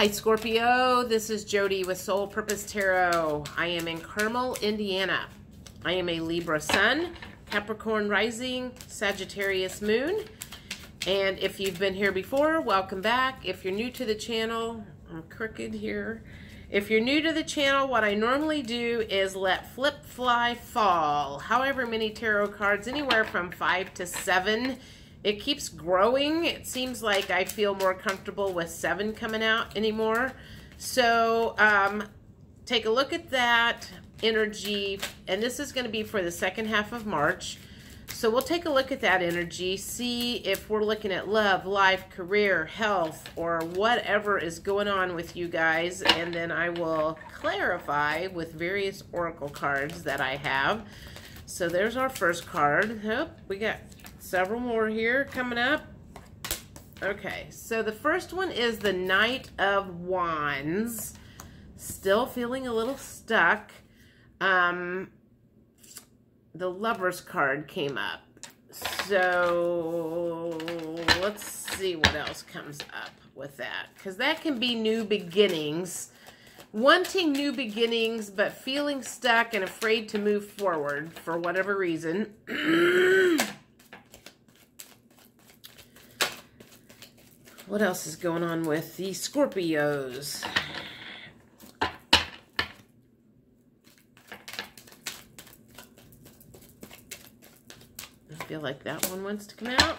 Hi Scorpio, this is Jody with Soul Purpose Tarot. I am in Carmel, Indiana. I am a Libra Sun, Capricorn Rising, Sagittarius Moon. And if you've been here before, welcome back. If you're new to the channel, I'm crooked here. If you're new to the channel, what I normally do is let flip, fly, fall. However many tarot cards, anywhere from 5 to 7. It keeps growing. It seems like I feel more comfortable with 7 coming out anymore. So take a look at that energy. And this is going to be for the second half of March. So we'll take a look at that energy, see if we're looking at love, life, career, health, or whatever is going on with you guys. And then I will clarify with various oracle cards that I have. So there's our first card. Oh, we got several more here coming up. Okay, so the first one is the Knight of Wands. Still feeling a little stuck. The Lover's card came up. So let's see what else comes up with that. Because that can be new beginnings. Wanting new beginnings, but feeling stuck and afraid to move forward for whatever reason. What else is going on with the Scorpios? I feel like that one wants to come out.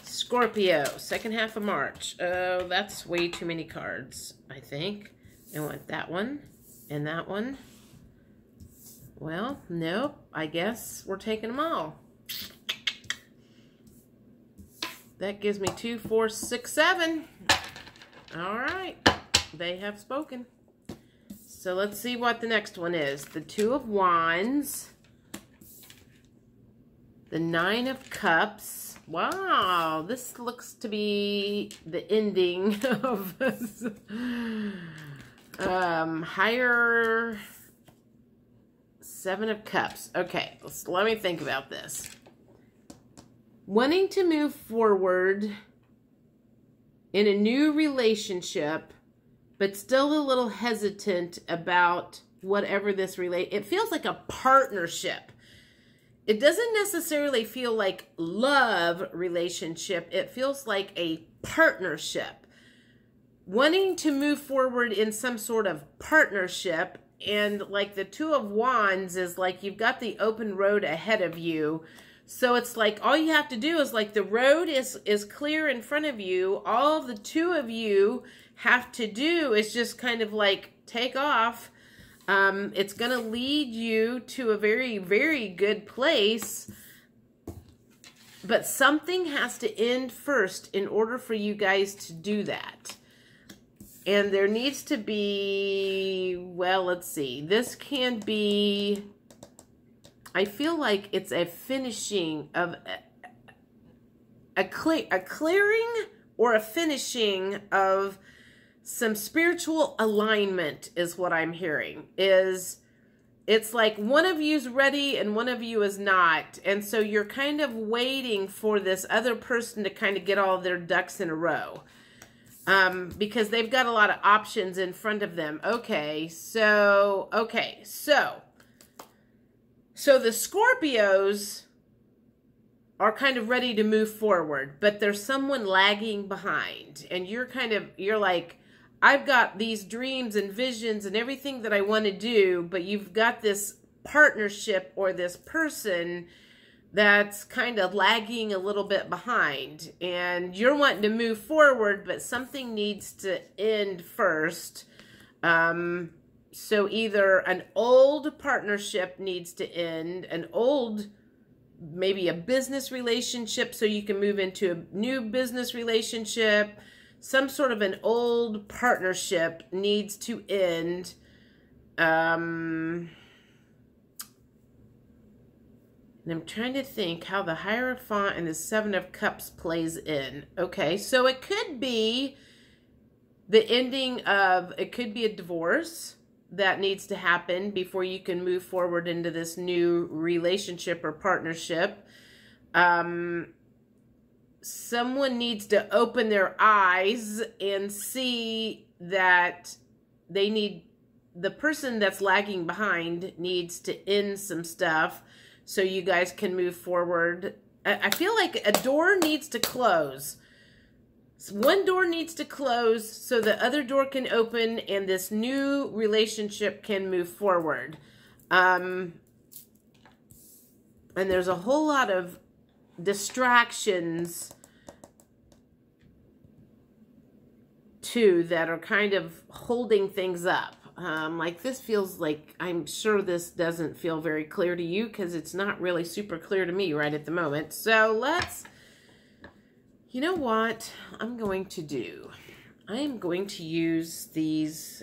Scorpio, second half of March. Oh, that's way too many cards, I think. I want that one and that one. Well, nope. I guess we're taking them all. That gives me 2, 4, 6, 7. All right. They have spoken. So let's see what the next one is. The Two of Wands. The Nine of Cups. Wow. This looks to be the ending of higher Seven of Cups. Okay. Let me think about this. Wanting to move forward in a new relationship, but still a little hesitant about whatever this it feels like a partnership. It doesn't necessarily feel like love relationship. It feels like a partnership. Wanting to move forward in some sort of partnership, and like the Two of Wands is like you've got the open road ahead of you. So it's like all you have to do is like the road is clear in front of you. All the two of you have to do is just kind of like take off. It's going to lead you to a very, very good place. But something has to end first in order for you guys to do that. And there needs to be, well, let's see. This can be, I feel like it's a finishing of a clearing or a finishing of some spiritual alignment is what I'm hearing. It's like one of you's ready and one of you is not. And so you're kind of waiting for this other person to kind of get all their ducks in a row. Because they've got a lot of options in front of them. Okay, so the Scorpios are kind of ready to move forward, but there's someone lagging behind. And you're like, I've got these dreams and visions and everything that I want to do, but you've got this partnership or this person that's kind of lagging a little bit behind. And you're wanting to move forward, but something needs to end first. So either an old partnership needs to end, an old, maybe a business relationship so you can move into a new business relationship. Some sort of an old partnership needs to end. And I'm trying to think how the Hierophant and the Seven of Cups plays in. Okay, so it could be the ending of, it could be a divorce that needs to happen before you can move forward into this new relationship or partnership. someone needs to open their eyes and see that they need, the person that's lagging behind needs to end some stuff so you guys can move forward. I feel like a door needs to close. One door needs to close so the other door can open and this new relationship can move forward. And there's a whole lot of distractions too that are kind of holding things up. Like this feels like, I'm sure this doesn't feel very clear to you because it's not really super clear to me right at the moment. So let's, you know what I'm going to do? I am going to use these.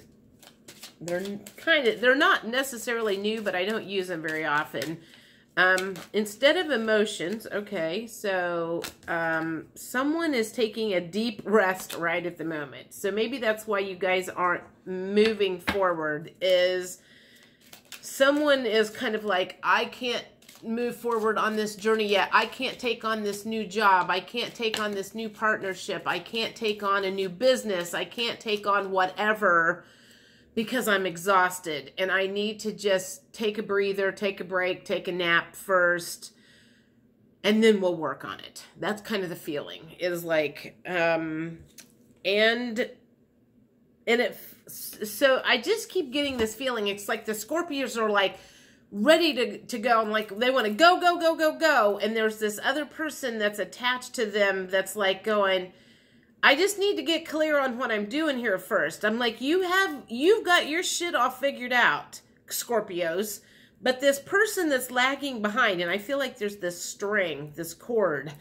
They're not necessarily new, but I don't use them very often. Instead of emotions, okay, so someone is taking a deep rest right at the moment. So maybe that's why you guys aren't moving forward, is someone is kind of like, I can't move forward on this journey yet. I can't take on this new job. I can't take on this new partnership. I can't take on a new business. I can't take on whatever, because I'm exhausted and I need to just take a breather, take a break, take a nap first, and then we'll work on it. That's kind of the feeling, is like, so I just keep getting this feeling. It's like the Scorpios are like ready to go, and like they want to go, go, go, go, go. And there's this other person that's attached to them that's like going, I just need to get clear on what I'm doing here first. I'm like, you've got your shit all figured out, Scorpios, but this person that's lagging behind, and I feel like there's this string, this cord,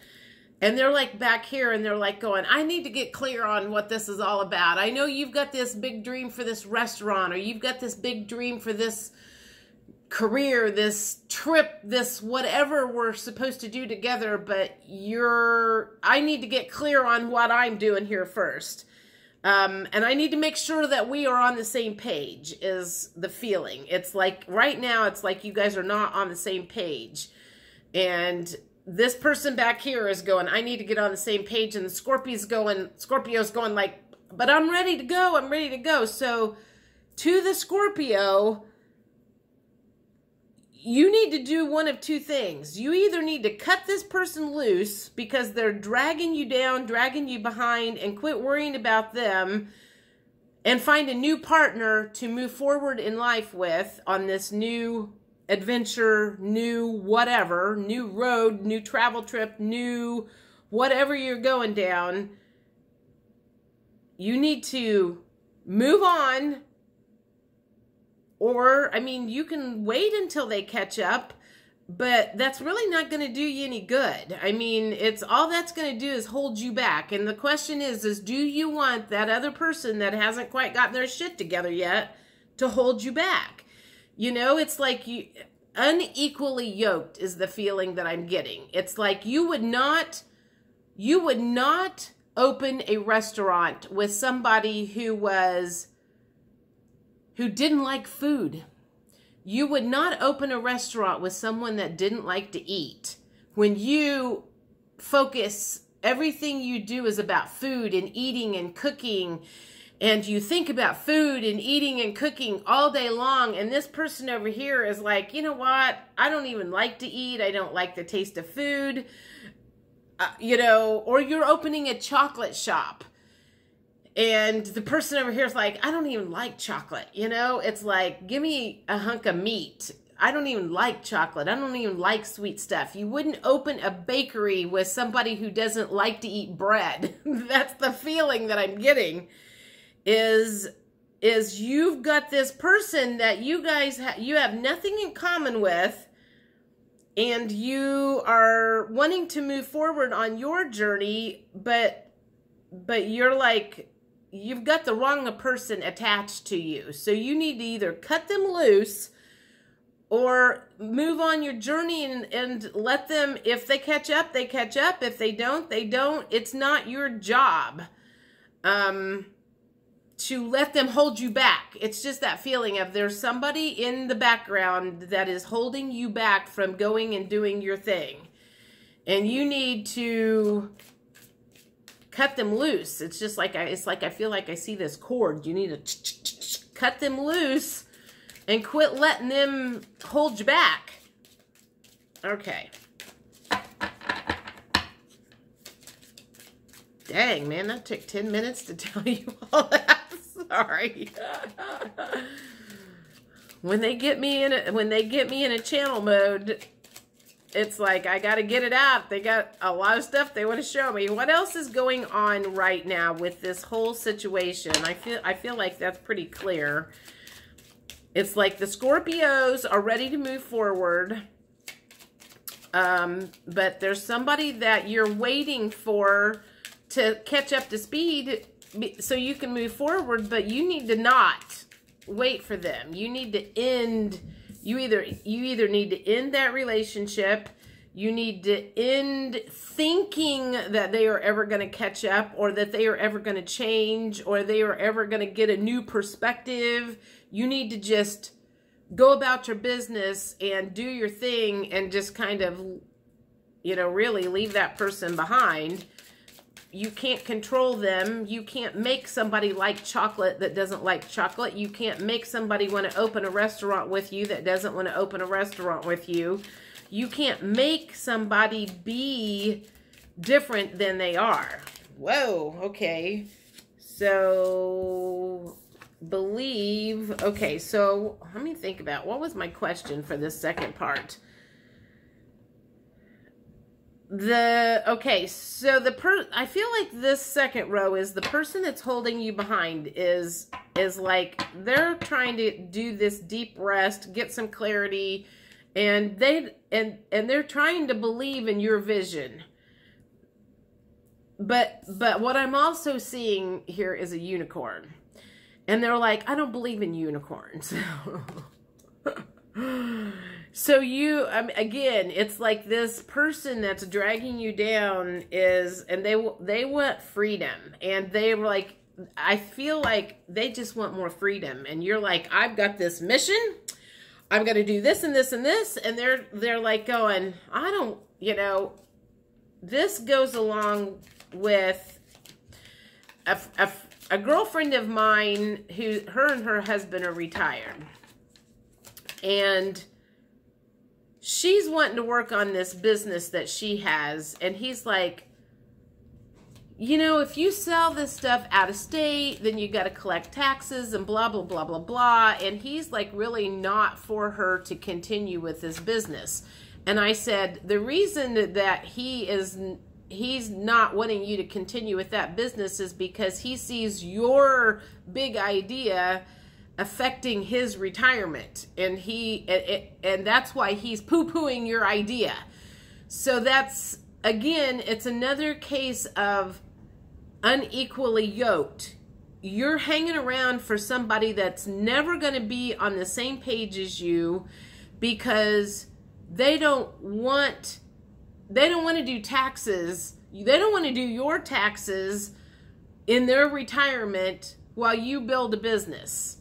and they're like back here and they're like going, I need to get clear on what this is all about. I know you've got this big dream for this restaurant, or you've got this big dream for this career, this trip, this whatever we're supposed to do together, but I need to get clear on what I'm doing here first. And I need to make sure that we are on the same page, is the feeling. It's like right now, it's like you guys are not on the same page. And this person back here is going, I need to get on the same page. And the Scorpio's going like, but I'm ready to go. I'm ready to go. So to the Scorpio, you need to do one of two things. You either need to cut this person loose because they're dragging you down, dragging you behind, and quit worrying about them and find a new partner to move forward in life with on this new adventure, new whatever, new road, new travel trip, new whatever you're going down. You need to move on. Or, I mean, you can wait until they catch up, but that's really not going to do you any good. I mean, it's all that's going to do is hold you back. And the question is do you want that other person that hasn't quite got their shit together yet to hold you back? You know, it's like unequally yoked is the feeling that I'm getting. It's like you would not open a restaurant with somebody who didn't like food. You would not open a restaurant with someone that didn't like to eat. When you focus, everything you do is about food and eating and cooking, and you think about food and eating and cooking all day long, and this person over here is like, you know what? I don't even like to eat. I don't like the taste of food. Or you're opening a chocolate shop. And the person over here is like, I don't even like chocolate. It's like, give me a hunk of meat. I don't even like chocolate. I don't even like sweet stuff. You wouldn't open a bakery with somebody who doesn't like to eat bread. That's the feeling that I'm getting, is you've got this person that you guys you have nothing in common with, and you are wanting to move forward on your journey, but you're like, you've got the wrong person attached to you. So you need to either cut them loose or move on your journey and let them, if they catch up, they catch up. If they don't, they don't. It's not your job to let them hold you back. It's just that feeling of there's somebody in the background that is holding you back from going and doing your thing. And you need to cut them loose. It's just like I feel like I see this cord. You need to cut them loose and quit letting them hold you back. Okay. Dang, man, that took 10 minutes to tell you all that. Sorry. When they get me in a channel mode, it's like I got to get it out. They got a lot of stuff they want to show me. What else is going on right now with this whole situation? I feel like that's pretty clear. It's like the Scorpios are ready to move forward. But there's somebody that you're waiting for to catch up to speed so you can move forward, but you need to not wait for them. You need to end, you either need to end that relationship, you need to end thinking that they are ever going to catch up, or that they are ever going to change, or they are ever going to get a new perspective. You need to just go about your business and do your thing and just kind of, you know, really leave that person behind. You can't control them. You can't make somebody like chocolate that doesn't like chocolate. You can't make somebody want to open a restaurant with you that doesn't want to open a restaurant with you. You can't make somebody be different than they are. Whoa, okay. So, believe. Okay, so let me think about what was my question for this second part. Okay, so I feel like this second row is the person that's holding you behind is like they're trying to do this deep rest, get some clarity, and they're trying to believe in your vision. But what I'm also seeing here is a unicorn. And they're like, I don't believe in unicorns. So again, it's like this person that's dragging you down and they want freedom, and they were like, I feel like they just want more freedom, and you're like, I've got this mission, I'm going to do this and this and this, and they're like going, I don't, you know, this goes along with a girlfriend of mine her and her husband are retired, and she's wanting to work on this business that she has. And he's like, you know, if you sell this stuff out of state, then you got to collect taxes and blah, blah, blah, blah, blah. And he's like really not for her to continue with this business. And I said, the reason that he's not wanting you to continue with that business is because he sees your big idea affecting his retirement, and and that's why he's poo-pooing your idea. So that's, again, it's another case of unequally yoked. You're hanging around for somebody that's never going to be on the same page as you, because they don't want to do taxes. They don't want to do your taxes in their retirement while you build a business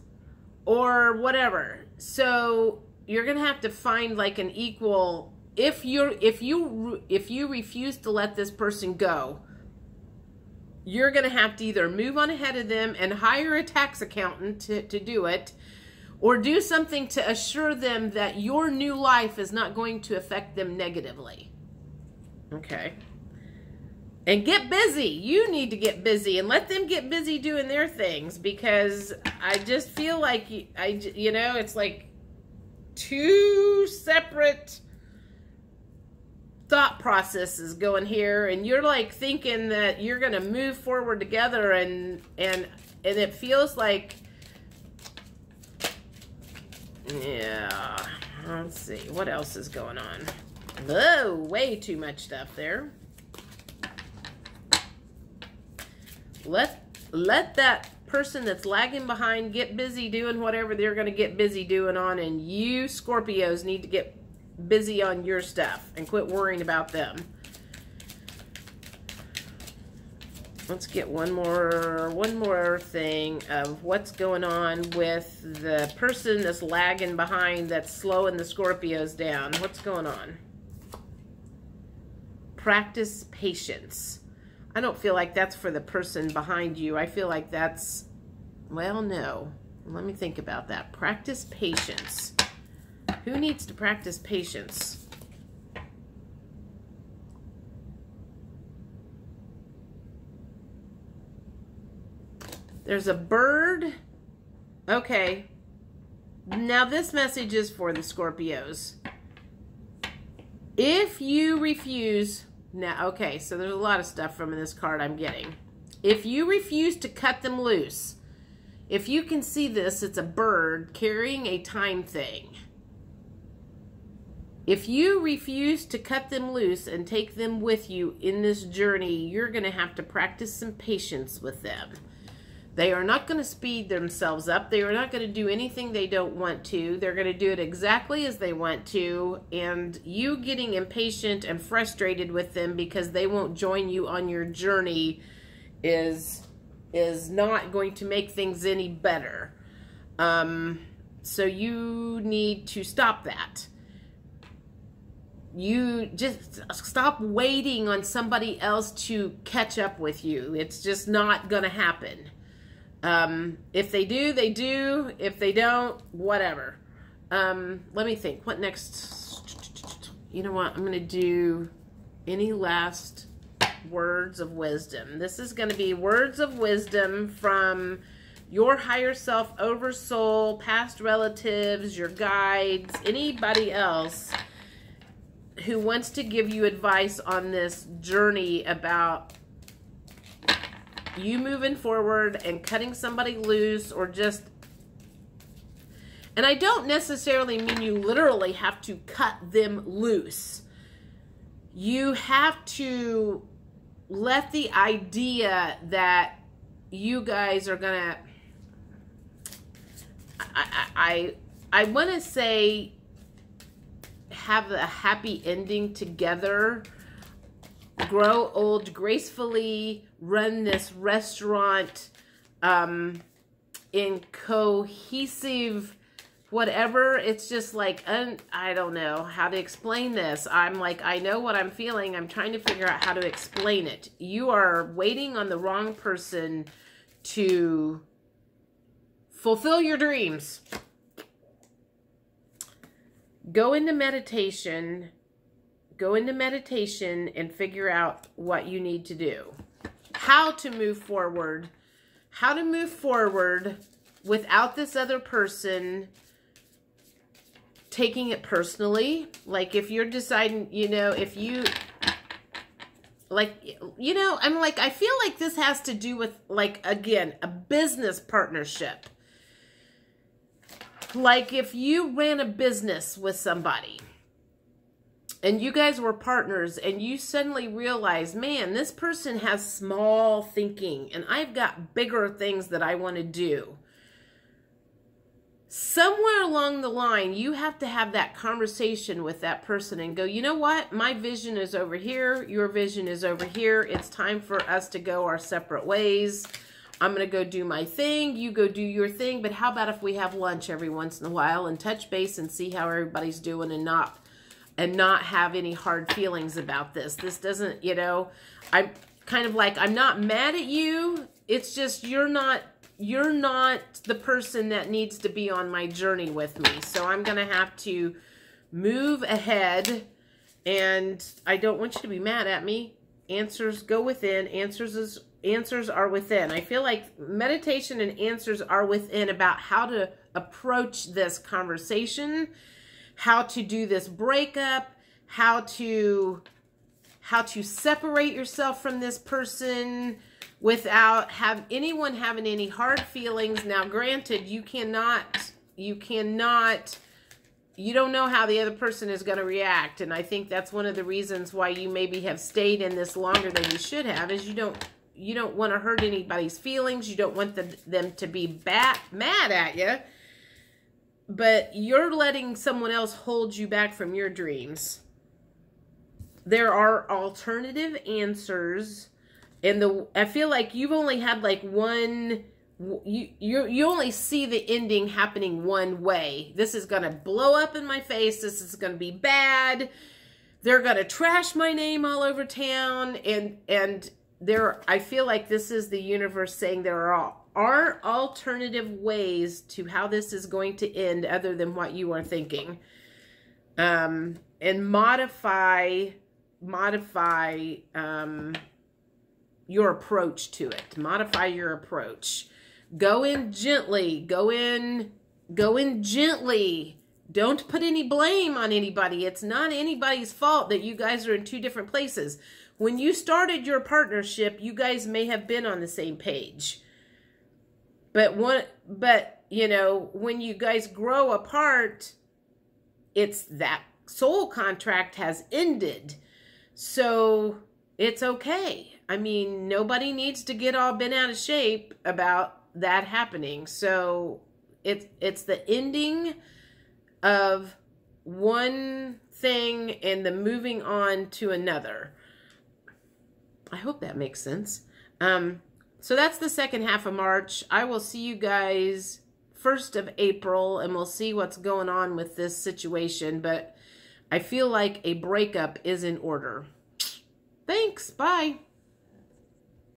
or whatever. So you're going to have to find like an equal. If you refuse to let this person go, you're going to have to either move on ahead of them and hire a tax accountant to do it, or do something to assure them that your new life is not going to affect them negatively. Okay. And get busy. You need to get busy and let them get busy doing their things, because I just feel like, you know, it's like two separate thought processes going here, and you're like thinking that you're going to move forward together, and it feels like, yeah, let's see, what else is going on? Oh, way too much stuff there. Let that person that's lagging behind get busy doing whatever they're going to get busy doing on, and you Scorpios need to get busy on your stuff and quit worrying about them. Let's get one more thing of what's going on with the person that's lagging behind, that's slowing the Scorpios down. What's going on? Practice patience. I don't feel like that's for the person behind you. I feel like that's, well, no. Let me think about that. Practice patience. Who needs to practice patience? There's a bird. Okay. Now this message is for the Scorpios. If you refuse, now, okay, so there's a lot of stuff from this card I'm getting. If you refuse to cut them loose, if you can see this, it's a bird carrying a time thing. If you refuse to cut them loose and take them with you in this journey, you're going to have to practice some patience with them. They are not going to speed themselves up. They are not going to do anything they don't want to. They're going to do it exactly as they want to. And you getting impatient and frustrated with them because they won't join you on your journey is not going to make things any better. So you need to stop that. You just stop waiting on somebody else to catch up with you. It's just not going to happen. If they do, they do. If they don't, whatever. Let me think. What next? You know what? I'm going to do any last words of wisdom. This is going to be words of wisdom from your higher self, oversoul, past relatives, your guides, anybody else who wants to give you advice on this journey about you moving forward and cutting somebody loose, or just, and I don't necessarily mean you literally have to cut them loose. You have to let the idea that you guys are gonna, I want to say, have a happy ending together, grow old gracefully, run this restaurant in cohesive whatever. It's just like, I don't know how to explain this. I'm like, I know what I'm feeling. I'm trying to figure out how to explain it. You are waiting on the wrong person to fulfill your dreams. Go into meditation and figure out what you need to do. How to move forward. How to move forward without this other person taking it personally. Like if you're deciding, you know, if you, like, you know, I'm like, I feel like this has to do with, like, again, a business partnership. Like if you ran a business with somebody and you guys were partners and you suddenly realize, man, this person has small thinking and I've got bigger things that I want to do. Somewhere along the line, you have to have that conversation with that person and go, you know what? My vision is over here. Your vision is over here. It's time for us to go our separate ways. I'm going to go do my thing. You go do your thing. But how about if we have lunch every once in a while and touch base and see how everybody's doing and not have any hard feelings about this. This doesn't, you know, I'm kind of like, I'm not mad at you. It's just you're not the person that needs to be on my journey with me. So I'm going to have to move ahead, and I don't want you to be mad at me. Answers go within. Answers are within. I feel like meditation and answers are within about how to approach this conversation, how to do this breakup, how to separate yourself from this person without anyone having any hard feelings. Now, granted, you don't know how the other person is going to react. And I think that's one of the reasons why you maybe have stayed in this longer than you should have, is you don't want to hurt anybody's feelings. You don't want them to be mad at you. But you're letting someone else hold you back from your dreams. There are alternative answers. And I feel like you've only had like one, you only see the ending happening one way. This is going to blow up in my face. This is going to be bad. They're going to trash my name all over town. And I feel like this is the universe saying there are alternative ways to how this is going to end other than what you are thinking. And modify your approach to it. Modify your approach. Go in gently. Go in gently. Don't put any blame on anybody. It's not anybody's fault that you guys are in two different places. When you started your partnership, you guys may have been on the same page. But you know, when you guys grow apart, it's that soul contract has ended. So it's okay. I mean, nobody needs to get all bent out of shape about that happening. So it's the ending of one thing and the moving on to another. I hope that makes sense. So that's the second half of March. I will see you guys 1st of April, and we'll see what's going on with this situation. But I feel like a breakup is in order. Thanks. Bye.